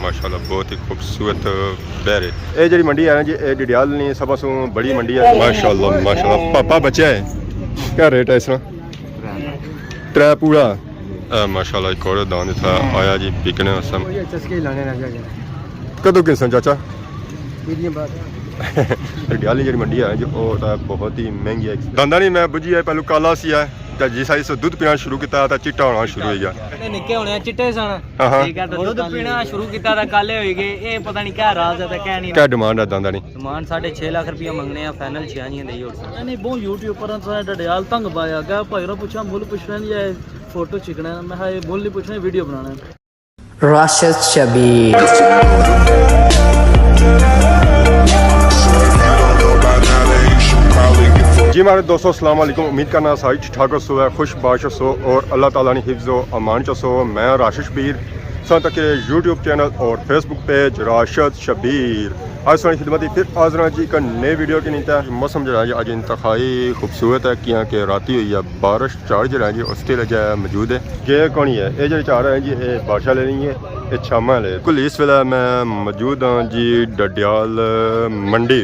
माशाल्लाह बहुत ही खूबसूरत बैरे। ये जी मंडी है जी, ये डिडियाल नहीं सब सो बड़ी मंडी है माशाल्लाह माशाल्लाह। पापा बच्चा है क्या रेट है इसका? 3 पूरा माशाल्लाह। एक और दान था आया जी बिकने असम कदों किसन चाचा डिडियाल जी मंडी है जो बहुत ही महंगी है। दांदा नहीं मैं बुझी है पहलू काला सी है जिस आई दुध पीना शुरू किया था चिट्टा होना शुरू हो गया। निक्के होने चिट्टे सन ठीक है तो दुध पीना शुरू किया था काले हो गए। ये पता नहीं क्या राज है तो क्या नहीं। क्या डिमांड है दांदा नहीं? डिमांड 6.5 लाख रुपया मंगने हैं फाइनल 6 नहीं देई और नहीं बहुत यूट्यूब पर डडियाल तंग पाया गया भाई ने पूछा मुल पूछना या फोटो खींचना है। मैं हां ये मुल नहीं पूछना वीडियो बनाना है। राशिद शबीर जी हमारे दोस्तों अस्सलाम वालेकुम। उम्मीद करना सारी ठीक ठाक सो है खुश बाश सो और अल्लाह ताला ने हिफ्ज़ व अमान चसो। मैं राशिद शबीर सन तक यूट्यूब चैनल और फेसबुक पेज राशिद शबीर आज सोनी खिदमत फिर हाजिर जी का नए वीडियो की नीता मौसम जो है अज इंतहाई खूबसूरत है किया कि राती हुई है बारिश चार जो है जी उसके लगे मौजूद है। ये कौन है ये जो चार है जी ये बादशाह ले रही है ये शामा ले कुल इस वेले मैं मौजूद हाँ जी डडियाल मंडी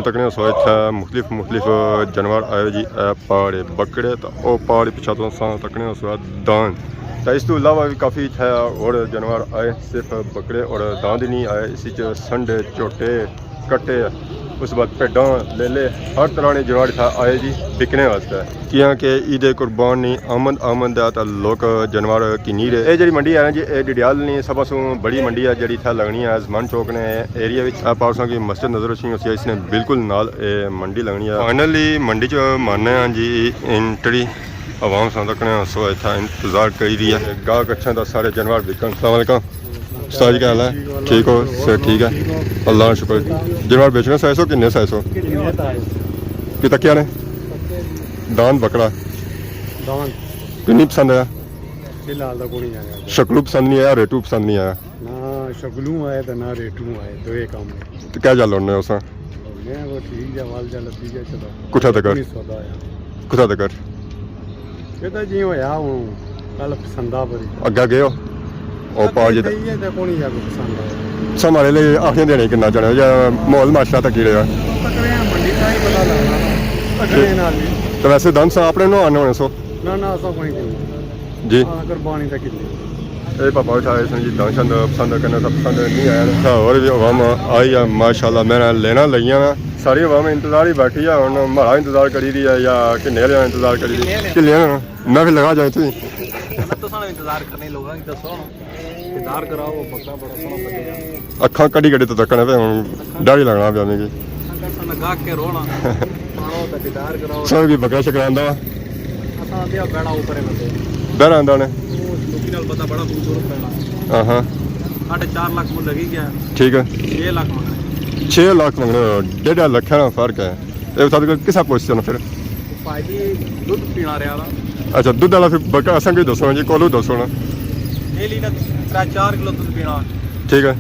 तकने सो इतना मुख्तलिफ जानवर आए जी पहाड़े बकरे तो वह पहाड़ी पिछा तो तकने सो दान तो इस तो इलावा भी काफ़ी इतना और जानवर आए सिर्फ बकरे और दांद ही नहीं आए। इसी संडे झोटे कट्टे उस बाद भेडा लेले हर तरह के जानवर था आए जी बिकने वास्ते किया कि ईद कुर्बानी आमद है तो लोग जानवर की नीर है। ये जी मंडी है जी ये डिडियाल नहीं सब सो बड़ी मंडी है जी इतना लगनी है जमान चौक ने एरिया पारसा की मस्जिद नजर रखी इसने बिल्कुल नाल मंडी लगनी है। फाइनली मंडी च माने हैं जी एंट्री आवाम तकने सो इतना इंतजार करी रही है गाहक अच्छा था सारे जानवर बिकन। सलामकुम उस्ताद जी क्या हाल है? ठीक हो सर? ठीक है अल्लाह शुक्र। जानवर बेचने साइज हो किन्ने साइज हो कि क्या ने दान बकरा किन्नी पसंद आया? शक्लू पसंद नहीं आया रेटू पसंद नहीं आया? ना शक्लू आए तो ना रेटू आए दो एक काम तो क्या चल रहे उस वो ठीक है वाल चल ठीक है चलो कुठा तक कुठा तक ये तो जी होया हूं कल पसंद आ बड़ी अग्गा गए हो ਉਹ ਪਾ ਜੇ ਤੇ ਕੋਣੀ ਜਾ ਕੇ ਪਸੰਦ ਆ समारे लिए आखिर देने किन्ना जाने या माहौल माशरा तक ही रहेगा ਤਕਰੀਬਨ ਮੰਡੀ ਦਾ ਹੀ ਪਤਾ ਲੱਗਣਾ ਤਕਰੀਬਨ ਨਾਲ ਹੀ। तो वैसे दान सा अपने नो आने होने सो ਨਾ ਨਾ ਅਸਾਂ ਕੋਈ ਨਹੀਂ जी ਆ ਕੁਰਬਾਨੀ ਦਾ ਕਿੱਲੇ ये पापा उठाए सन जी दान शान पसंद करना सब पसंद नहीं आया और भी अवाम आई है माशाल्लाह मैंने लेना लगिया ना सारी अवाम इंतजार ही बैठी है और हमारा इंतजार करी रही है या कि नेले इंतजार करी रही है कि लेना मैं फिर लगा जाए थी तो सारा इंतजार करने लोग हैं दसो इंतजार कराओ वो बकरा बड़ा सोना लगेगा अखा कड़ी कड़ी तो तकने पे हुन डर ही लगना पे हमें की अगर लगा के रोना मारो तो इंतजार कराओ सब की बकरा शकरांदा असां ते बैठा ऊपर है बंदे डर आंदा ने लोकी नाल पता बड़ा खूबसूरत पैना हां हां 4.5 लाख मुल लगी गया ठीक है 6 लाख मंगने 6 लाख मंगने 1.5 लाख का फर्क है ये बता दो किसा पोजीशन फिर भाई जी दूध पीना रहा अच्छा दूध वाला फिर बकरा असां कोई दसो जी कोलू दसो ना डेली ना 4 किलो दूध पीना ठीक है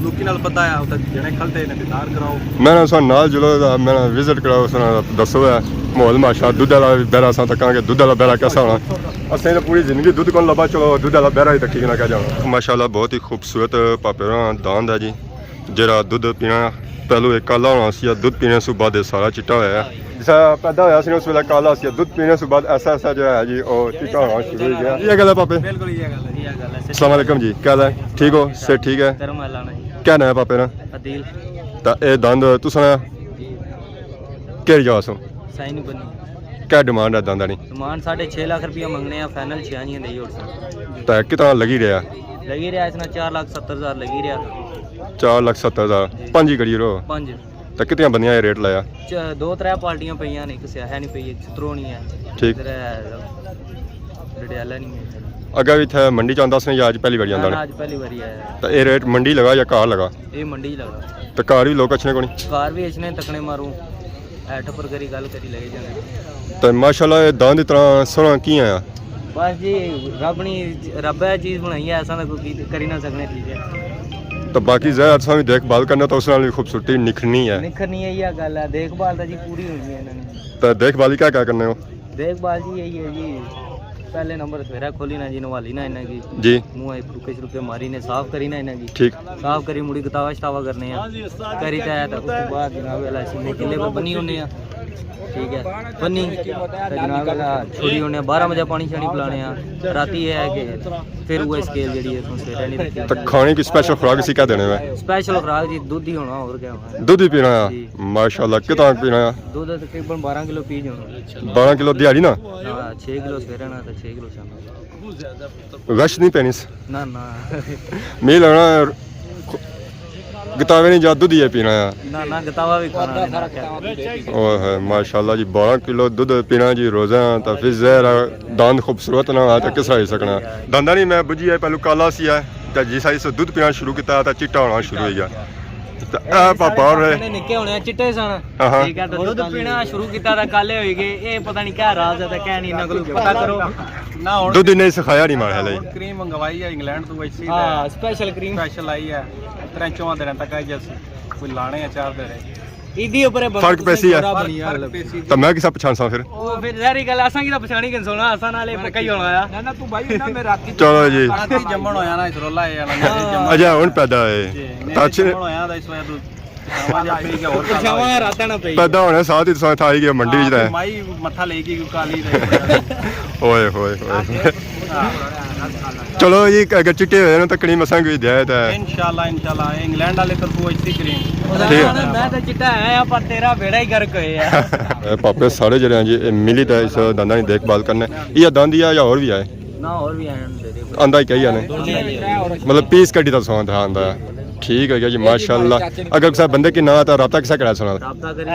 लोकी नाल पता है उधर जने खलते ने इंतजार कराओ मैंने उस नाल जुलो मैंने विजिट कराओ उस दसो है माहौल माशा दूध वाला बैरा असां तकांगे दूध वाला बैरा कैसा होना असें तो पूरी जिंदगी दूध कौन लबा चलो दूध वाला बैरा ही तकी ना क्या जाना। माशाल्लाह बहुत ही खूबसूरत पापेरा दांद है जी जरा दूध पीना पहलू एक काला होना सी दूध पीने से बाद सारा चिट्टा होया जैसा पैदा होया सी उस वेले काला सी दूध पीने से बाद ऐसा ऐसा जो है जी और चिट्टा होना शुरू हो गया। ये गल है पापे? बिल्कुल ये गल है। अस्सलाम वालेकुम जी क्या हाल है? ठीक हो सर? ठीक है धर्म लाना क्या नाम है पापे ना? अदील तो ये दांद तू सुना केड़ी जगह सो साइन बनी क्या डिमांड है दांदा नहीं? डिमांड 6.5 लाख रुपया मंगने हैं फाइनल 6 नहीं देई और तो कितना लगी रहा? लगी रहा इसमें 4,70,000 लगी रहा 4,70,000 पांच ही करी रो 5 तो कितने बंदियां ये रेट लाया? 2-3 पार्टियां पईयां ने किसी है नहीं पई चित्रो नहीं है ठीक डडियाला नहीं है अगर भी था मंडी च आंदा या आज पहली बार आंदा आज पहली बारी आया तो ये रेट मंडी लगा या कार लगा? ये मंडी लगा तो कार भी लोग अच्छे कोनी कार भी इसने तकने मारूं ऐठ पर करी गल करी लगे जाने तो माशाल्लाह ये दांद इतना सोना की आया बस जी रब है चीज़ बनाई है ऐसा तो कोई करी ना सकने ठीक है तो बाकी ज़्यादा असा भी देखभाल करना तो उस नाल भी खूबसूरती निखरनी है निखरनी है यह गल है देखभाल तो जी पूरी हुई है इन्होंने तो देखभाल क्या क्या करने हो? देखभाल जी यही है जी पहले नंबर सवेरा खोली ना जी नवाली ना इन्हें की जी मुंह फुके शुके मारी ने साफ करी ना इन्हें की ठीक साफ करी मुड़ी गतावा शतावा करने करी तो उसके बाद जनाब वाला सीने किले पर बनी होने ठीक है बनी जनाब वाला छोड़ी होने 12 बजे पानी शानी पिलाने राती ये है कि फिर वो स्केल जड़ी है तुम सवेरा नहीं रखी तो खाने की स्पेशल खुराक इसी क्या देने में स्पेशल खुराक जी दूध ही होना और क्या होना दूध ही पीना है माशाल्लाह कितना पीना है दूध तकरीबन 12 किलो पी जाना 12 किलो दिहाड़ी ना 6 किलो सवेरे ना तो 6 किलो शाम वैश नहीं पैनी ना ना मैं लगना गतावे नहीं जा दूध ही पीना है ना ना गतावा भी खाना है ना क्या ओह माशाल्लाह जी 12 किलो दूध पीना जी रोज़ा तो फिर जहर दांत खूबसूरत ना है तो किस तरह सकना दांदा नहीं मैं बुझी है पहलू काला सी है तो जिस आई से दूध पीना शुरू किया तो चिट्टा होना शुरू हो गया तो ए पापा और निक्के होने चिट्टे सन ठीक है तो दूध पीना शुरू किया था काले हो गए ये पता नहीं क्या राज है तो क्या नहीं इन्हों को पता करो ना हुण दूध नहीं सिखाया नहीं मारे हले क्रीम मंगवाई है इंग्लैंड तो वैसी हां स्पेशल क्रीम स्पेशल आई है 3-4 दिन तक आई जैसे कोई लाने या 4 दिन इदी ऊपर फर्क पैसी है तो मैं किसा पहचान सा फिर ओ फिर सारी गल आसा की तो पछाणी के सोना आसा नाले पक्का ही होना आ ना तू भाई ना मैं राती चलो जी राती जम्मण होया ना इस रोला है अजय हुन पैदा है ताच जम्मण होया दा इस वजह तू पछावा राता ना पई पैदा होने साथ ही साथ आई गया मंडी च रहे माई मथा लेगी काली ओए होए होए चलो जी अगर चिट्टे होए ना तो कड़ी मसां कोई दे तो इंशाल्लाह इंग्लैंड वाले तरफ वैसी क्रीम मैं तो चिट्टा है पर तेरा बेड़ा ही गर्क होया है पापे सारे जड़े जी मिली तो इस दंदा की देखभाल करने ये दंद या और भी आए ना और भी आए दे दे आंदा ही कही आने मतलब पीस कड्डी तो सौंद आंदा ठीक है जी माशाल्लाह अगर किसी बंदे की ना तो राब्ता किसा करा सुना राब्ता करे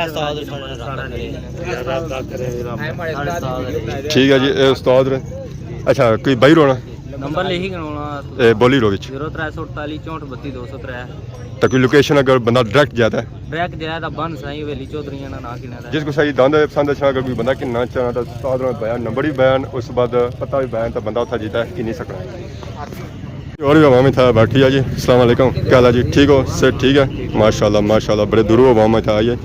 ठीक है जी उस्ताद अच्छा कोई बाहर होना नंबर ले ही करवाना ए बोली रो विच 0348 64 32 203 तो कोई लोकेशन अगर बंदा डायरेक्ट जाता है डायरेक्ट जाया तो बन सही हवेली चौधरीयां ना ना किना जिसको सही दंद पसंद अच्छा अगर कोई बंदा कि ना चाहना तो उस्ताद ने बयान नंबर भी बयान उस बाद पता भी बयान तो बंदा उठा जीता है कि नहीं सकना और भी अवाम था बैठी है जी अस्सलाम वालेकुम क्या हाल है जी ठीक हो सेठ ठीक है माशाल्लाह बड़े दूरों अवाम था आइए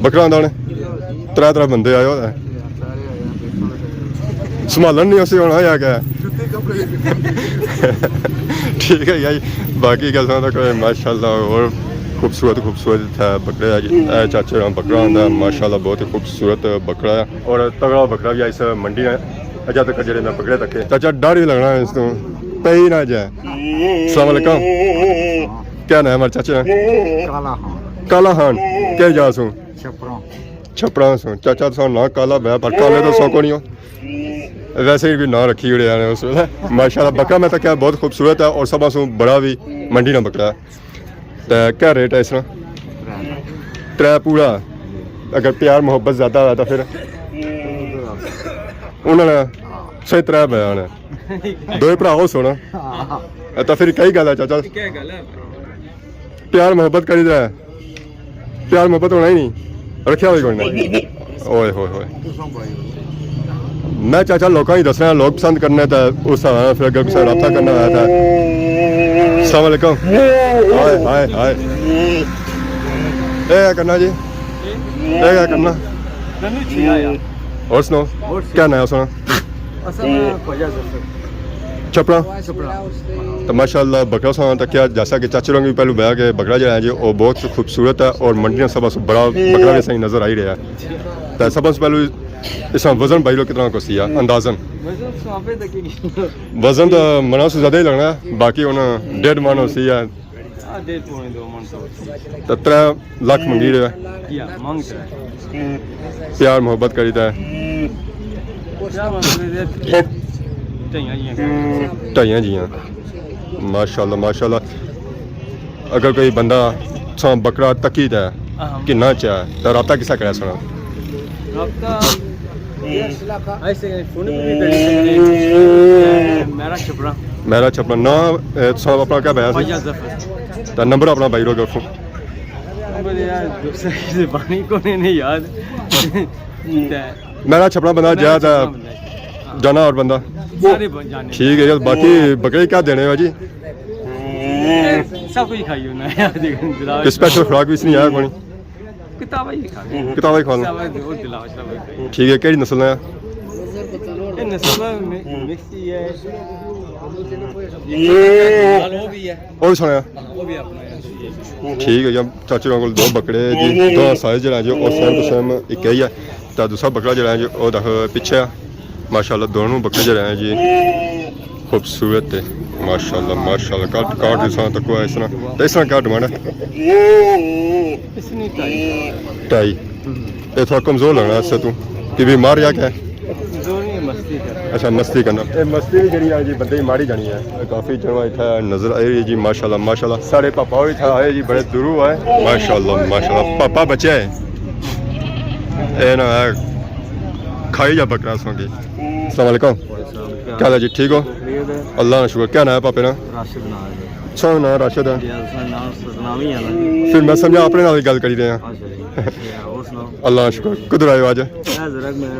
बकरा दाने त्रै बंदे आए हो संभालन नहीं उसे होना या क्या ठीक है यार बाकी गल तो कोई माशाल्लाह और खूबसूरत था बकरा है जी चाचे बकरा आंदा माशाल्लाह बहुत ही खूबसूरत बकरा है और तगड़ा बकरा भी इस मंडी है अजा तक जेडे मैं पकड़े तक चाचा डर ही लगना है इस तो पे ही ना जाए अस्सलाम वालेकुम क्या नाम है हमारे चाचे काला खान क्या जा सू छपरा सू चाचा सो ना काला बह पर काले तो सौ को नहीं हो वैसे ही भी ना रखी उड़े ने उस वेले माशाल्लाह बकरा में तो क्या बहुत खूबसूरत है और सब सू बड़ा भी मंडी ना बकरा है तो क्या रेट है इसका त्रै पूरा अगर प्यार मोहब्बत ज़्यादा है तो फिर उन्होंने सही त्रै बयान है दो भरा हो सोना तो फिर कई गल है चाचा प्यार मोहब्बत करी दे प्यार मोहब्बत होना ही नहीं रखा हुई कोई ओए होए मैं चाचा लोगों ही दसना लोग पसंद करने तो उस फिर अगर किसी रब्ता करना आया था अस्सलाम वालेकुम हाय हाय क्या करना जी क्या करना और सुनो क्या नाम सुना छपरा तो माशाल्लाह बकरा सुना तो क्या जैसा कि चाचे रंग भी पहलू बया के बकरा जो है जी वो बहुत खूबसूरत है और मंडी में सब बड़ा बकरा भी सही नज़र आ ही रहा है तो सब पहलू इसमें वजन भाई लोग कितना को सिया अंदाजन वजन तो मना से ज़्यादा ही लगना है बाकी उन्हें 1.5 मन सी है तो 3 लाख मंगी रहा है प्यार मोहब्बत करी था ढाइयां जियां माशाल्लाह अगर कोई बंदा सा बकरा तकी है किन्ना चाहे तो राब्ता किसा करा सुना मेरा छपरा ना सब अपना क्या बया तो नंबर अपना भाई रोग रखो मेरा छपरा बंदा ज्यादा जाना और बंदा ठीक है बाकी बकरे क्या देने हैं जी सब कुछ खाइयो ना स्पेशल खुराक भी नहीं आया कोई किताबा ही खाना ठीक है केड़ी नस्ल है नस्ल मिक्स ही है वो भी है ਉਹ ਸੁਣਿਆ वो भी अपना है ਠੀਕ ਹੈ ਜੀ ਚਾਚੇ ਹੋਰਾਂ ਕੋਲ ਦੋ ਬੱਕਰੇ ਜੀ ਦੋਵਾਂ ਸਾਈਜ਼ ਜਿਹੜਾ ਜੀ ਉਹ ਸੇਮ ਟੂ ਸੇਮ ਇੱਕ ਹੀ ਹੈ ਤਾਂ ਦੂਸਰਾ ਬੱਕਰਾ ਜਿਹੜਾ ਜੀ ਉਹ ਦੇਖ ਪਿੱਛੇ ਆ ਮਾਸ਼ਾਅੱਲਾ ਦੋਨੋਂ ਬੱਕਰੇ ਜਿਹੜੇ ਹੈ ਜੀ ਖੂਬਸੂਰਤ ਹੈ ਮਾਸ਼ਾਅੱਲਾ ਕਾਟ ਦੀ ਸਾਂ ਤੱਕ ਇਸ ਤਰ੍ਹਾਂ ਕਿਆ ਡਿਮਾਂਡ ਹੈ इसने ਢਾਈ ਇਹ ਥੋੜਾ ਕਮਜ਼ੋਰ ਲੱਗਣਾ ਇਸ ਤੋਂ ਕਿ ਬਿਮਾਰ ਜਾਂ ਕਿਆ जोनी मस्ती कर ਅੱਛਾ ਮਸਤੀ ਕਰਨਾ ਇਹ ਮਸਤੀ ਵੀ ਜਿਹੜੀ ਆ ਜੀ ਬੰਦੇ ਦੀ ਮਾੜੀ ਜਾਣੀ ਹੈ ਕਾਫੀ ਜਨਵਾ ਇੱਥੇ ਨਜ਼ਰ ਆ ਰਹੀ ਜੀ ਮਾਸ਼ਾਅੱਲਾ ਸਾਡੇ ਪਾਪਾ ਵੀ ਇੱਥੇ ਆਏ ਜੀ ਬੜੇ ਦੂਰੋਂ ਆਏ ਮਾਸ਼ਾਅੱਲਾ ਪਾਪਾ ਬੱਚੇ ਹੈ ਇਹ ਨਾ ਖਾਈ ਜਾ ਬੱਕਰਾ ਸੌਂਗੀ अस्सलाम वालेकुम क्या हाल है जी ठीक हो अल्लाह का शुक्र क्या नाम है पापे ना राशिद नाम है अच्छा नाम राशिद है नाम सतनाम ही है ना फिर मैं समझा अपने नाल गल करी रहे हैं अच्छा जी और सुनाओ अल्लाह का शुक्र किधर आए हो आज जरा मैं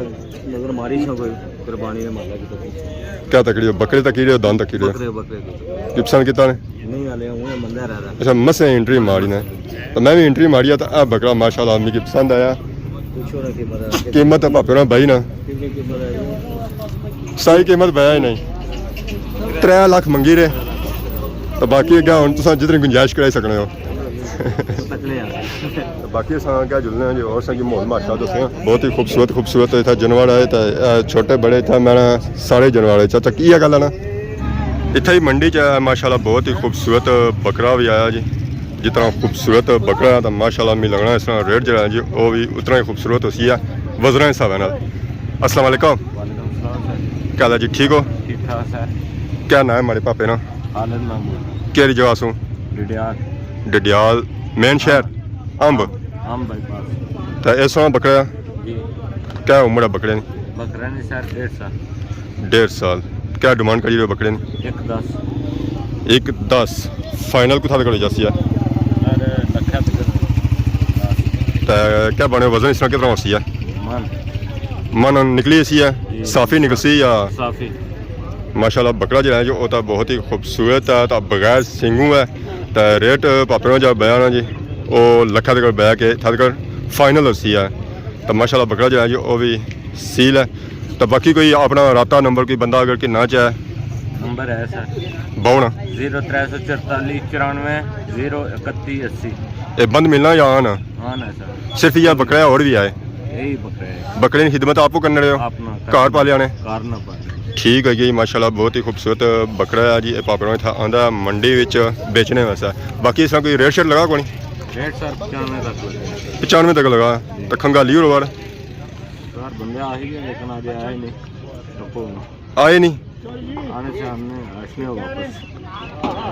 नजर मारी छो कोई कुर्बानी ने माला की तो क्या तकड़ी हो बकरे तकड़ी हो दान तकड़ी हो बकरे गिप्सन कितना ने नहीं वाले हूं बंदा रह रहा अच्छा मसे एंट्री मारी ने तो मैं भी एंट्री मारी तो आ बकरा माशाल्लाह आदमी की पसंद आया पूछो ना कीमत है पापे ना भाई ना कीमत है सही कीमत बया ही नहीं 3 लाख मंगी रहे तो बाकी अगर हम तुम जितनी गुंजाइश कराई सकने हो बाकी असा क्या जुलने हैं जो और संगी माहौल माशा दसे बहुत ही खूबसूरत इतना जानवर आए तो छोटे बड़े इतना मैंने सारे जानवर चाचा की गल है ना इतना ही मंडी च माशाल्लाह बहुत ही खूबसूरत बकरा भी आया जी जितना खूबसूरत बकरा है तो माशाल्लाह मिल लगना इस तरह रेट जरा जी वो भी उतना ही खूबसूरत होती है वजन हिसाब है। अस्सलाम वालेकुम क्या हाल है जी ठीक हो ठीक ठाक सर क्या नाम है हमारे पापे ना आनंद महमूद केरी जगह सो डिडियाल डडियाल मेन शहर अंब हम बाईपास तो इस तरह बकरा जी क्या उम्र है बकरे बकरा ने सर 1.5 साल 1.5 साल क्या डिमांड करी रहे हो बकरे 1.10 1.10 फाइनल कुछ तक जासी है सर लखा तो क्या बने वजन इस तरह कितना होती है मन मन निकली ऐसी है साफ़ी निकलसी या साफी माशाल्लाह बकरा जो है जो होता बहुत ही खूबसूरत है तो बगैर सिंगू है तो रेट पापे जो बया ना जी वो लखा तक बया के तक फाइनल होती है तो माशाल्लाह बकरा जो है जी वो भी सील है तो बाकी कोई अपना राता नंबर कोई बंदा अगर कि ना चाहे नंबर है सर बाउन 0344 94 031 80 ये बंद मिलना या आना हाँ ना सर सिर्फ यह बकरा और भी आए यही बकरा है बकरे की खिदमत आपको करने रहे हो अपना कार पालिया ने कार ना पाले ठीक है जी माशाल्लाह बहुत ही खूबसूरत बकरा है जी पापड़ों था आंदा मंडी विच बेचने वास्ते बाकी इसका कोई रेट शेट लगा कोनी रेट सर 95 तक लगे 95 तक लगा तो खंगाली और बार सर बंदे आ ही गए लेकिन आज आए नहीं रुको आए नहीं आने से हमने आशने हो वापस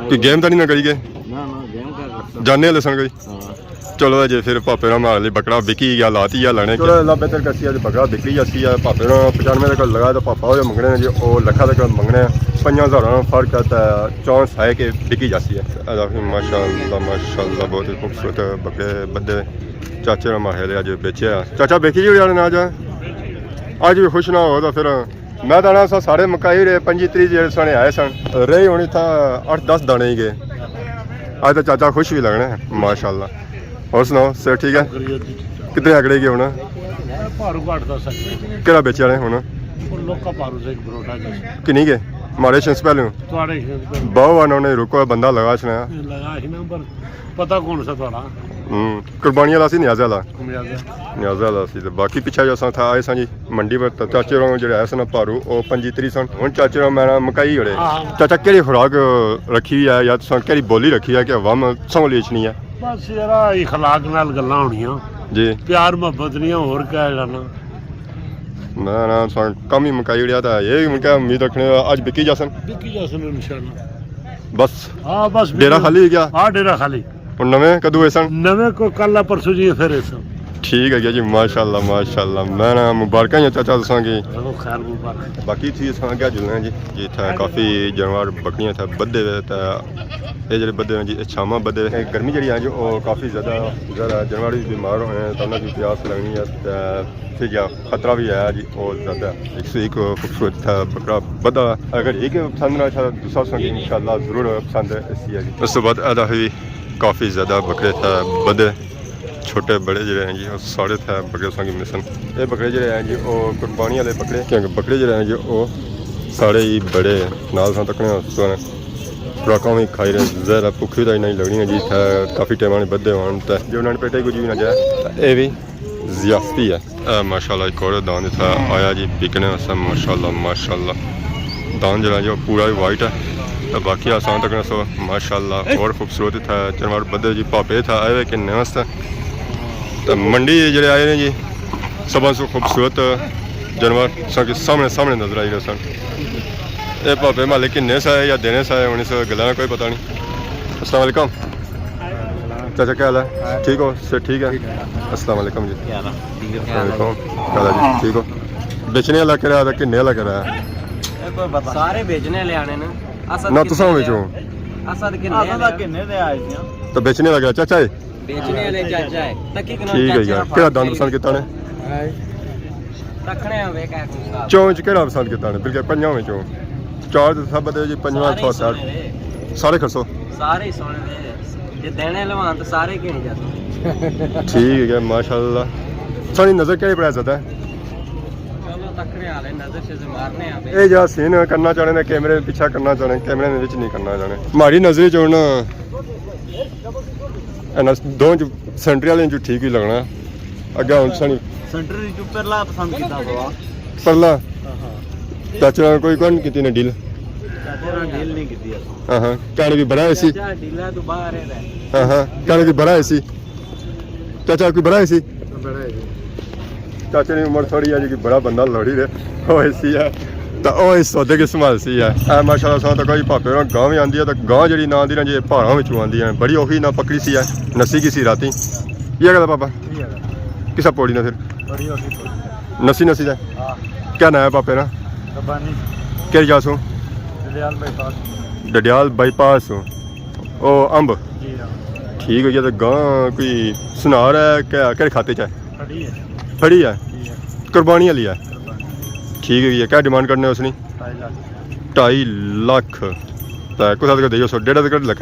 कोई गेम तो नहीं ना करी गए ना गेम क्या करता जाने लसन कोई हाँ चलो जी फिर पापे ना मार ली बकरा बिकी या लाती या लाने चलो अल्लाह बेहतर करती है बकरा बिकी जाती है पापे ना 95 तक लगा तो पापा जो मंगने जी वो लखा तक मंगने 5000 फर्क है तो चांस है कि बिकी जाती है माशाल्लाह बहुत ही खूबसूरत बकरे बदे चाचे ने मारे आज बेचे चाचा बेची जी ना आज आज भी खुश ना हो तो फिर मैं दाना सा सारे मकाई रहे 25-30 जेड़े सने आए सन रही होनी था 8-10 दाने ही गए आज तो चाचा खुश भी लगने माशाल्लाह और सुनाओ सर ठीक है कितने आंकड़े गए होना पारू काटता सर केड़ा बेचे वाले होना लोका पारू से एक बरोटा जैसे किन्नी गए मारे शेंस पहले थोड़े बहु उन्होंने रुको बंदा लगा सुनाया लगा ही ना पर पता कौन सा थोड़ा कुर्बानी वाला सी न्याज़ वाला मियाज़ा न्याज़ वाला सी तो बाकी पिछा जो था आए सी मंडी पर तो चाचे होर जो आए सन भारू वो 25-30 सन हूँ चाचे होर मैं मकाई होड़े चाचा केड़ी खुराक रखी है या तुम केड़ी बोली रखी है कि वम सौ लेचनी है बस यार इखलाक नाल गल्लां होणियां जी प्यार मोहब्बत नहीं होर क्या जाना ना कम ही मकाई उड़िया था ये क्या उम्मीद रखने आज बिकी जासन इंशाल्लाह बस हाँ बस डेरा खाली है क्या हाँ डेरा खाली और नवे कदू है सन नवे को कल परसों जी फिर ठीक है जी माशाल्लाह मैं ना मुबारक है चाचा दसांगी खैर मुबारक बाकी थी असां क्या जुलना जी जी था काफ़ी जानवर बकरियां था बद्धे हुए था ये जो बद्धे जी छामा बद्धे हुए गर्मी जी है जो काफ़ी ज़्यादा जानवर भी बीमार हुए हैं तो उन्होंने प्यास लगनी है फिर या खतरा भी है जी और ज़्यादा एक खूबसूरत था बकरा बदा अगर एक पसंद ना था दूसरा संगी इंशाल्लाह ज़रूर पसंद है इसी है जी उस तो बाद अदा हुई काफ़ी ज़्यादा बकरे था बद्धे छोटे बड़े ਜਿਹੜੇ हैं जी ਉਹ सारे थे बकरे संग मिसन ये बकरे ਜਿਹੜੇ हैं जी ਉਹ कुर्बानी वाले बकरे क्योंकि बकरे ਜਿਹੜੇ हैं जी ਉਹ सारे ही बड़े नाल सा तकने सुन खुराकां भी खाई रहे ज़रा भुखी तो नहीं लगनी है जी थे काफ़ी टाइम ने बद्धे होने तो जो उन्होंने पेटे कुछ भी ना जाए ये भी ज़ियाफती है माशाल्लाह एक और दान था आया जी बिकने सब माशाल्लाह दान जरा जो पूरा ही वाइट है तो बाकी आसान तक सो माशाल्लाह और खूबसूरत था जानवर बदे जी पापे था आए कि नमस्ते तो मंडी जड़े आए हैं जी सब से खूबसूरत जानवर सबके सामने नजर आई रहे सन ये पापे मालिक किन्ने सा है या देने सा है उन्हें से गला कोई पता नहीं। अस्सलाम वालेकुम चाचा क्या हाल है ठीक हो से ठीक है अस्सलाम वालेकुम जी वालेकुम क्या हाल है जी ठीक हो बेचने वाला कह रहा था किन्ने वाला कह रहा है सारे बेचने ले आने ना ना तुसा बेचो असद किन्ने दे आए सी तो बेचने लगा चाचा है बेचने वाले चाचा है तकी ठीक है यार केड़ा दान पसंद किता ने रखने वे कह चौं च केड़ा पसंद किता ने बिल्कुल पंजां में चौं चार तो सब दे जी पंजवां छो साठ सारे खसो सारे ही सोने दे जे देने लवान तो सारे गिने जाते ठीक है माशाल्लाह सारी नजर क्या पड़ा जाता है चलो तकने वाले नजर से मारने आ ये जा सीन करना चाहने ने कैमरे पीछा करना चाहने कैमरे में विच नहीं करना चाहने हमारी नजर च हुन एना दो सेंटर वाले जो ठीक ही लगना अगे हुन सानी सेंटर जो परला पसंद कीता बाबा परला चाचा कोई कौन कितनी ने डील चाचा ने डील नहीं कीती हां कहने भी बड़ा ऐसी चाचा डीला तो बाहर है हां कहने भी बड़ा ऐसी चाचा कोई बड़ा ऐसी बड़ा है चाचे की उम्र थोड़ी है जी बड़ा बंदा लड़ी रहे वो ऐसी है तो वो इस सौदे की संभाल सी है माशाल्लाह सा तो कोई भापे गांव भी आती है तो गांव जी ना आती ना जी पहाड़ों में आती है बड़ी ओही ना पकड़ी सी है नसी की सी राती ये कहता पापा किसा पौड़ी ना फिर नसी है क्या ना है पापे ना क्या जासू डडियाल बाईपास ओ अम्ब ठीक है तो गां कोई सुनार है क्या केड़े खाते च है फड़ी है कुर्बानी वाली है ठीक है क्या डिमांड करने उसने 2.5 लाख कुछ दे 1.5 लाख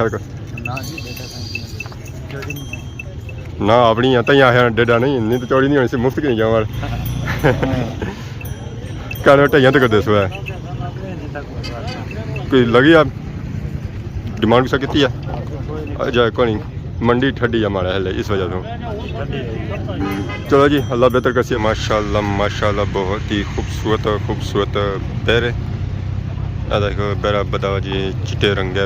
ना अपनी तई आया 1.5 नहीं तो चौड़ी नहीं होनी मुफ्त की नहीं जावा कहने ढाइया तक दे सो है कोई लगी आप डिमांड किसा की है जाए कोई नहीं मंडी ठंडी है हमारा है इस वजह से चलो जी अल्लाह बेहतर कर सी माशाल्लाह बहुत ही खूबसूरत बैरे देखो बैरा बताओ जी चिट्टे रंग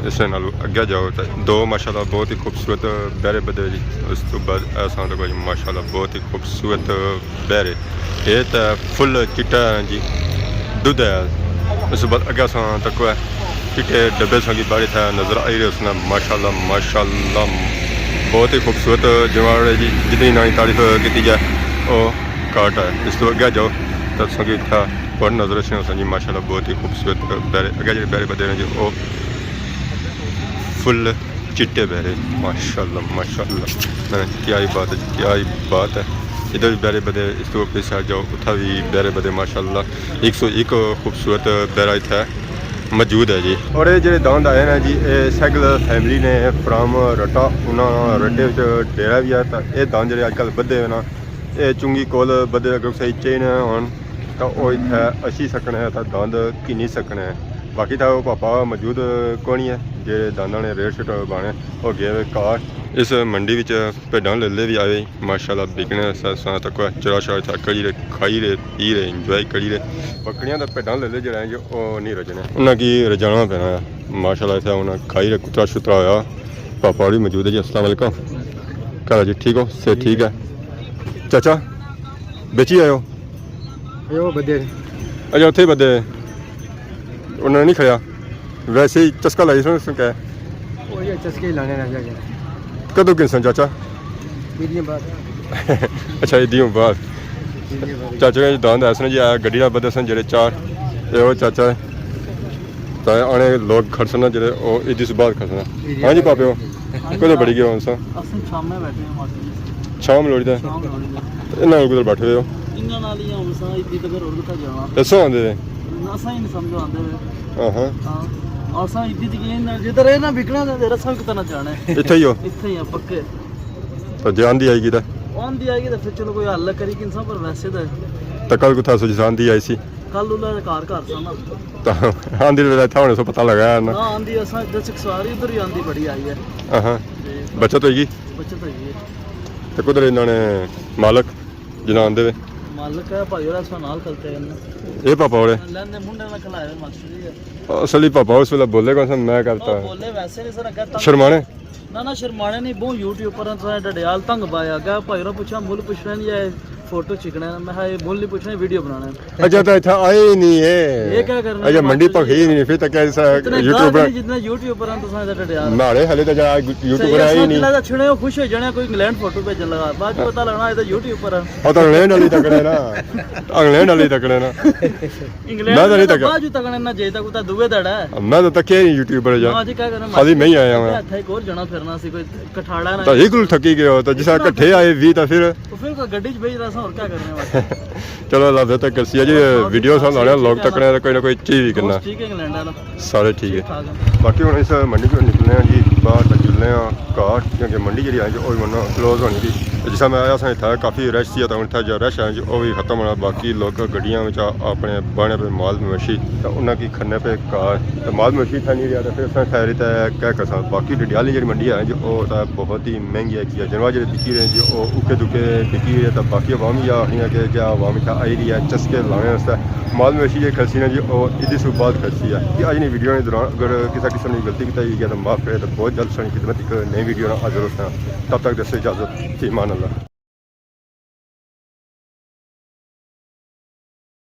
इस नालों अगे जाओ तो दो माशाल्लाह बहुत ही खूबसूरत बैरे बदे जी उस तो बाद ऐसा तो जी माशाल्लाह बहुत ही खूबसूरत बैरे ये तो फुल चिट्टा जी दुध है उस बाद अगे तक है चिट्टे डब्बे संगी बारी था नजर आई रही उसने माशाल्लाह बहुत ही खूबसूरत जानवर है जी जितनी नानी तारीफ की जाए वो काट है इस तो अगे जाओ तो संगी था और नजर से जी माशाल्लाह बहुत ही खूबसूरत बैरे अगे जो बैरे बदे जी वो फुल चिट्टे बैरे माशाल्लाह क्या ही बात है इधर भी बैरे बदे इस तो पीछे जाओ उठा भी बैरे बदे माशाल्लाह 101 खूबसूरत बैरा इतना मौजूद है जी और ये जो दांद आए हैं जी ये सैगल फैमिली ने फ्राम रटा उन्होंने रटे डेरा भी है तो ये दांद जो अजकल बधे ना ये चुंगी कोल बधे अगर सही चेन हो तो वो इतना अच्छी सकना है तो दांद की नहीं सकना है बाकी था वो पापा मौजूद कौन है जे दांदा ने रेट शेट बाने और गए कार इस मंडी में भेडा ले भी आए माशाल्लाह बिकने तक चरा शरा था कड़ी रहे खाई रहे पी रहे इंजॉय करी रहे बकरियां तो भेडा ले जो जो वो नहीं रजने उन्हें की रजाना पैना है माशाल्लाह इतना उन्हें खाई रहे कुतरा शुतरा होया पापा भी मौजूद है जी अस्सलाम वालेकुम क्या जी ठीक हो से ठीक है चाचा बेची आयो अच्छा उत्थे ही बदे उन्होंने नहीं खड़ा वैसे ही चस्का लाई सुन क्या चस्के लाने कदों गिनसन चाचा अच्छा इदियों बाद चाचा ने दांद ऐसे जी आया गड्डी ना बदे सन जेडे 4 ये वो चाचा तो आने लोग खड़सन ना जेडे वो इदी से बाद खड़सन हाँ जी पापे कदों बड़ी गए उनसा शाम लोड़ी दा इन्ना कुदर बैठे हो इन्ना नाल ही हम सा इदी तक रोड तक जाना दसो आंदे दे असा ही नहीं समझो आंदे हां और सा इदी ती ना जिधर है ना बिकना दे रसा कितना जाना है इथे ही हो इथे ही पक्के ਤਾਂ ਜੇ ਆਂਦੀ ਆਏਗੀ ਤਾਂ ਆਉਂਦੀ ਆਏਗੀ ਤਾਂ ਫਿਰ ਚਲੋ ਕੋਈ ਹੱਲ ਕਰੀ ਕਿਨਸਾਂ ਪਰ ਵੈਸੇ ਤਾਂ ਕੱਲ ਕੁੱਥਾ ਸੁਝ ਆਂਦੀ ਆਈ ਸੀ ਕੱਲ ਉਹਦਾ ਘਰ ਸਾਂ ਨਾ ਤਾਂ ਆਂਦੀ ਦੇ ਇੱਥੇ ਹੁਣ ਸੋ ਪਤਾ ਲਗਾ ਨਾ ਨਾ ਆਂਦੀ ਅਸਾਂ ਇੱਧਰ ਸਵਾਰੀ ਉਧਰ ਹੀ ਆਂਦੀ ਬੜੀ ਆਈ ਹੈ ਹਾਂ ਤੇ ਬੱਚਤ ਹੋਏਗੀ ਬੱਚਤ ਹੋਈ ਹੈ ਤੇ ਕੁਦਰ ਇਹਨਾਂ ਨੇ ਮਾਲਕ ਜਿਨ੍ਹਾਂ ਆਂਦੇ ਵੇ ਮਾਲਕ ਹੈ ਭਾਈ ਉਹਦਾ ਸਾ ਨਾਲ ਖਲਤੇ ਹਨ ਇਹ ਪਾਪਾ ਉਹਦੇ ਲੈਂਦੇ ਮੁੰਡੇ ਨਾਲ ਖਲਾਇਆ ਮਾਸਟਰ ਜੀ ਹੈ ਅਸਲੀ ਪਾਪਾ ਉਸ ਵੇਲੇ ਬੋਲੇਗਾ ਸਨ ਮੈਂ ਕਰਤਾ ਉਹ ਬੋਲੇ ਵੈਸੇ ਨਹੀਂ ਸਰ ਅੱਗੇ ਤੰਗ ਸ਼ਰਮਾਣੇ ਨਾ ਸ਼ਰਮਾਣੇ ਨਹੀਂ ਬਹੁਤ ਯੂਟਿਊਬਰਾਂ ਤੋਂ ਡਡਿਆਲ ਤੰਗ ਪਾਇਆ ਗਿਆ ਭਾਈ ਉਹ ਪੁੱਛਿਆ ਮੁੱਲ ਪੁੱਛਣਾ ਨਹੀਂ ਹੈ ਫੋਟੋ ਚਿਕਣਾ ਮੈਂ ਕਿਹਾ ਇਹ ਮੁੱਲ ਨਹੀਂ ਪੁੱਛਣਾ ਵੀਡੀਓ ਬਣਾਉਣਾ ਹੈ ਅੱਛਾ ਤਾਂ ਇੱਥੇ ਆਏ ਹੀ ਨਹੀਂ ਇਹ ਇਹ ਕਿਆ ਕਰਨਾ ਅਜਾ ਮੰਡੀ ਭਖੀ ਹੀ ਨਹੀਂ ਫਿਰ ਤਾਂ ਕਿਆ ਯੂਟਿਊਬਰ ਜਿੰਨਾ ਯੂਟਿਊਬਰਾਂ ਤੋਂ ਸਾਡਾ ਡਡਿਆਲ ਨਾਲੇ ਹਲੇ ਤਾਂ ਜਾ ਯੂਟਿਊਬਰ ਆਏ ਹੀ ਨਹੀਂ ਜਿਹੜਾ ਛੁਣੇ ਉਹ ਖੁਸ਼ ਹੋ ਜਾਣਾ ਕੋਈ ਇੰਗਲੈਂਡ ਫੋਟੋ ਭੇਜਣ ਲਗਾ ਬਾਅਦ ਚ ਪਤਾ ਲੱਗਣਾ ਇਹ ਤਾਂ ਯੂਟਿਊਬਰ ਆ ਉਹ ਤਾਂ ਅਗਲੇ ਨਾਲ ਹੀ ਤਕੜੇ ਨਾ ਅਗਲੇ ਨਾਲ ਹੀ ਤਕੜੇ ਨਾ ਇੰਗਲੈਂਡ ਮੈਂ ਤਾਂ ਨਹੀਂ ਤੱਕਿਆ। ਬਾਅਦ ਚ ਤੱਕਣੇ ਨਾ ਜੇ ਤਾਂ ਕੋਈ ਤਾਂ ਦੂਏ ਦੜਾ ਹੈ ਮੈਂ ਤਾਂ ਤੱਕਿਆ ਹੀ ਯੂਟਿਊਬਰ ਜਾ ਅੱਜ ਕਿਆ ਕਰਨਾ ਖਾਲੀ ਮੈਂ ਹੀ ਆਇਆ ਮੈਂ ਹੱਥਾਂ ਇੱਕ ਹੋਰ ਜਾਣਾ ਫਿਰਨਾ ਸੀ ਕੋਈ ਕਠਾੜਾ ਨਾ ਤਾਂ ਇਹ ਕੋਲ ਥੱਕੀ ਗਿਆ ਤਾਂ ਜਿਸਾ ਇਕੱਠੇ ਆਏ ਵੀ ਤਾਂ ਫਿਰ ਉਹ ਫਿਰ ਕੋਈ ਗੱਡੀ 'ਚ ਭੇਜ ਰਹਾ ਸਾਂ ਹੋਰ ਕਿਆ ਕਰਨੇ ਵਾਸਤੇ ਚਲੋ ਅੱਲਾ ਦੇ ਤੱਕ ਕਰਸੀ ਜੀ ਵੀਡੀਓ ਸਾਨੂੰ ਲਾਣਾ ਲੋਕ ਤੱਕਣੇ ਦਾ ਕੋਈ ਨਾ ਕੋਈ ਚੀਜ਼ ਵੀ ਕਰਨਾ ਠੀਕ ਹੈ ਇੰਗਲੈਂਡ ਵਾਲਾ ਸਾਰੇ ਠੀਕ ਹੈ ਠਾਕ ਆ। ਬਾਕੀ ਹੁਣ ਇਸ ਮੰਡੀ ਚੋਂ ਨਿਕਲਨੇ ਆ ਜੀ ਬਾਹਰ ਤੱਕ ਚੱਲਨੇ ਆ ਘਾਟ ਕਿਉਂਕਿ ਮੰਡੀ ਜਿਹੜੀ ਹੈ ਜੀ ਉਹ ਵੀ ਮੰਨੋ ਕਲੋਜ਼ ਹੋਣੀ ਸੀ ਜਿਸ ਮੈਂ ਆਇਆ ਸਾਂ ਇੱਥੇ ਕਾਫੀ ਰਸ਼ ਸੀ ਤਾਂ ਹੁਣ ਇੱਥੇ ਜੋ ਰਸ਼ ਹੈ ਜੀ ਉਹ ਵੀ ਖਤਮ ਹੋਣਾ ਬਾਕੀ ਲੋਕ ਗੱਡੀਆਂ ਵਿੱਚ ਆਪਣੇ ਬਾਣੇ ਪੇ ਮਾਲ ਮਵੇਸ਼ੀ ਤਾਂ ਉਹਨਾਂ ਕੀ ਖੰਨੇ ਪੇ ਕਾਰ ਤਾਂ ਮਾਲ ਮਵੇਸ਼ੀ ਥਾ ਨਹੀਂ ਰਿਹਾ ਤਾਂ ਫਿਰ ਅਸਾਂ ਠਹਿਰੇ ਤਾਂ ਕਹਿ ਕਰ ਸਕਦੇ ਬਾਕੀ ਡਡਿਆਲੀ ਜਿਹੜੀ ਮੰਡੀ ਹੈ ਜੀ ਉਹ ਤਾਂ ਬਹੁਤ ਹੀ ਮਹਿੰਗੀ ਹੈ ਕਿ ਜਨਵਾ ਜਿਹੜੇ ਵਿਕੀ ਰਹੇ ਜੀ ਉਹ ਉੱਕੇ ਦੁੱਕੇ ਵਿਕੀ ਰਹੇ ਤਾਂ ਬਾਕੀ ਆਵਾਮੀ ਆ ਰਹੀਆਂ ਕਿ ਜਾਂ ਆਵਾਮੀ ਤਾਂ ਆਈ ਰਹੀ ਹੈ ਚਸਕੇ ਲਾਣੇ ਵਾਸਤੇ ਮਾਲ ਮਵੇਸ਼ੀ ਜਿਹੜੀ ਖਰਚੀ ਨੇ ਜੀ ਉਹ ਇਹਦੀ ਸੂ ਬਾਅਦ ਖਰਚੀ ਹੈ ਕਿ ਅੱਜ ਦੀ ਵੀਡੀਓ ਦੇ ਦੌਰਾਨ ਅਗਰ ਕਿਸੇ ਕਿਸਮ ਦੀ ਗਲਤੀ ਕੀਤੀ ਗਈ ਤਾਂ ਮਾਫ ਕਰੇ ਤਾਂ ਬਹੁਤ ਜਲਦ ਸਾਡੀ ਖਿਦਮਤ ਇੱਕ ਨई वीडियो हाजिर होता है तब तक दस इजाज़त ईमान अल्लाह।